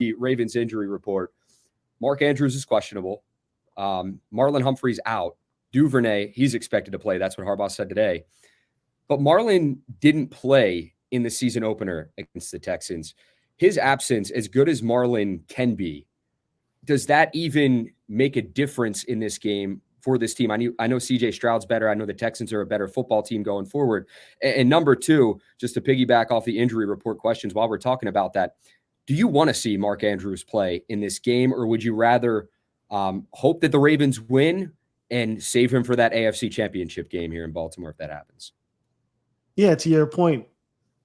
the Ravens injury report. Mark Andrews is questionable. Marlon Humphrey's out. Duvernay, he's expected to play. That's what Harbaugh said today. But Marlon didn't play in the season opener against the Texans. His absence, as good as Marlon can be, does that even make a difference in this game for this team? I know CJ Stroud's better. I know the Texans are a better football team going forward. And number two, just to piggyback off the injury report questions while we're talking about that, do you want to see Mark Andrews play in this game, or would you rather hope that the Ravens win and save him for that AFC Championship game here in Baltimore if that happens? Yeah, to your point,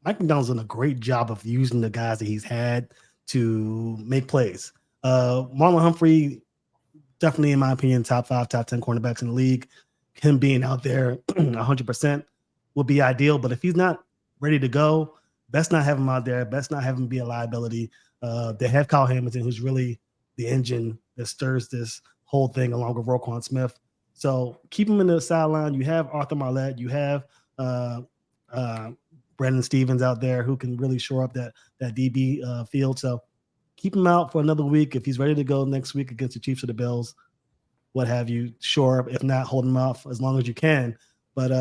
Mike McDonald's done a great job of using the guys that he's had to make plays. Marlon Humphrey, definitely, in my opinion, top 5, top 10 cornerbacks in the league. Him being out there 100% would be ideal. But if he's not ready to go, best not have him out there. Best not have him be a liability. They have Kyle Hamilton, who's really the engine that stirs this whole thing along with Roquan Smith. So keep him in the sideline. You have Arthur Marlette. You have Brandon Stevens out there who can really shore up that DB field. So keep him out for another week. If he's ready to go next week against the Chiefs or the Bills, what have you, sure. If not, hold him off as long as you can. But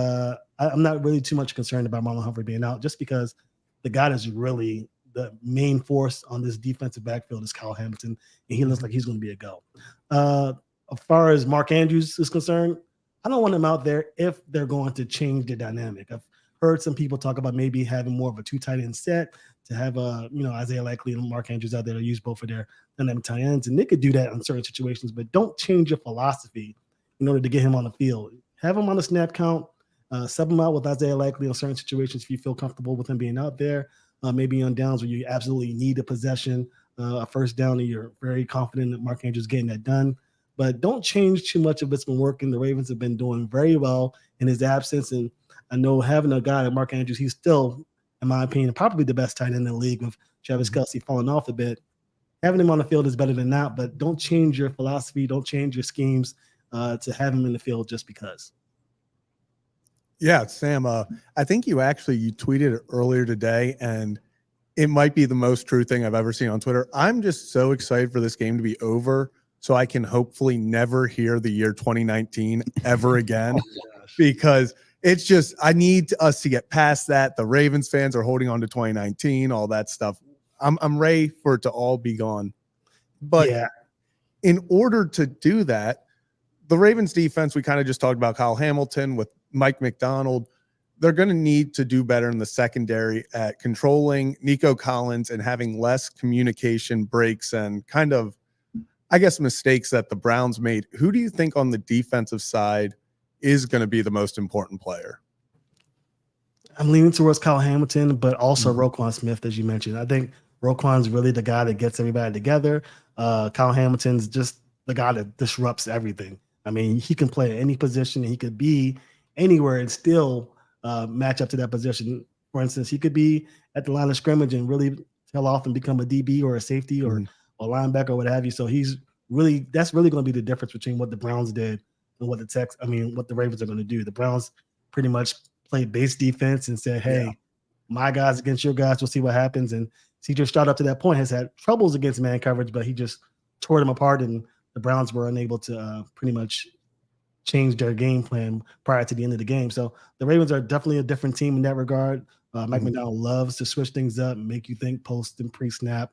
I'm not really too much concerned about Marlon Humphrey being out, just because the guy that's really the main force on this defensive backfield is Kyle Hamilton, and he looks like he's going to be a go. As far as Mark Andrews is concerned, I don't want him out there if they're going to change the dynamic. I've heard some people talk about maybe having more of a 2 tight end set, to have Isaiah Likely and Mark Andrews out there to use both of their tight ends, and they could do that in certain situations, but don't change your philosophy in order to get him on the field. Have him on the snap count, sub him out with Isaiah Likely in certain situations if you feel comfortable with him being out there, maybe on downs where you absolutely need a possession, a first down, and you're very confident that Mark Andrews is getting that done. But don't change too much of what's been working. The Ravens have been doing very well in his absence, and I know having a guy like Mark Andrews, he's still, in my opinion, probably the best tight end in the league with Travis Kelce falling off a bit. Having him on the field is better than not, but don't change your philosophy, don't change your schemes to have him in the field just because. Yeah, Sam, I think you tweeted it earlier today, and it might be the most true thing I've ever seen on Twitter. I'm just so excited for this game to be over so I can hopefully never hear the year 2019 ever again, because it's just, I need us to get past that. The Ravens fans are holding on to 2019, all that stuff. I'm ready for it to all be gone. But in order to do that, the Ravens defense, we kind of just talked about Kyle Hamilton with Mike McDonald. They're going to need to do better in the secondary at controlling Nico Collins and having less communication breaks and kind of, I guess, mistakes that the Browns made. Who do you think on the defensive side is going to be the most important player? I'm leaning towards Kyle Hamilton, but also Roquan Smith, as you mentioned. I think Roquan's really the guy that gets everybody together. Kyle Hamilton's just the guy that disrupts everything. I mean, he can play at any position, and he could be anywhere and still match up to that position. For instance, he could be at the line of scrimmage and really tail off and become a DB or a safety or a linebacker or what have you. So that's really going to be the difference between what the Browns did and what the Ravens are going to do. The Browns pretty much played base defense and said, hey, my guys against your guys, we'll see what happens. And CJ Stroud up to that point has had troubles against man coverage, but he just tore them apart, and the Browns were unable to pretty much change their game plan prior to the end of the game. So the Ravens are definitely a different team in that regard. Mike McDonald loves to switch things up and make you think post and pre-snap.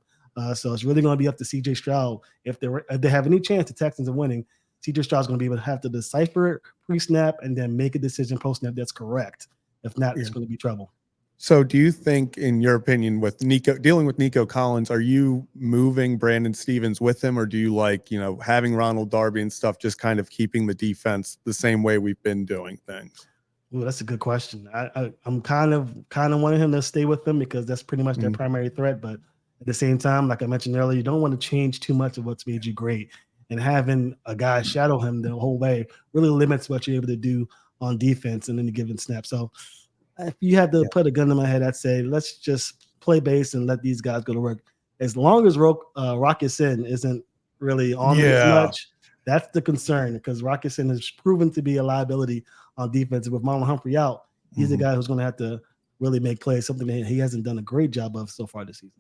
So it's really going to be up to CJ Stroud. If they have any chance the Texans are winning, CJ Stroud's going to be able to have to decipher pre-snap and then make a decision post-snap that's correct. If not, it's going to be trouble. So do you think, in your opinion, with dealing with Nico Collins, are you moving Brandon Stevens with him, or do you like, having Ronald Darby and stuff, just kind of keeping the defense the same way we've been doing things? Well, that's a good question. I'm kind of wanting him to stay with them because that's pretty much their primary threat. But at the same time, like I mentioned earlier, you don't want to change too much of what's made you great. And having a guy shadow him the whole way really limits what you're able to do on defense in any given snap. So if you had to put a gun to my head, I'd say let's just play base and let these guys go to work. As long as Rocket Sin isn't really on as much, that's the concern, because Rocket Sin has proven to be a liability on defense. With Marlon Humphrey out, he's the guy who's going to have to really make plays, something that he hasn't done a great job of so far this season.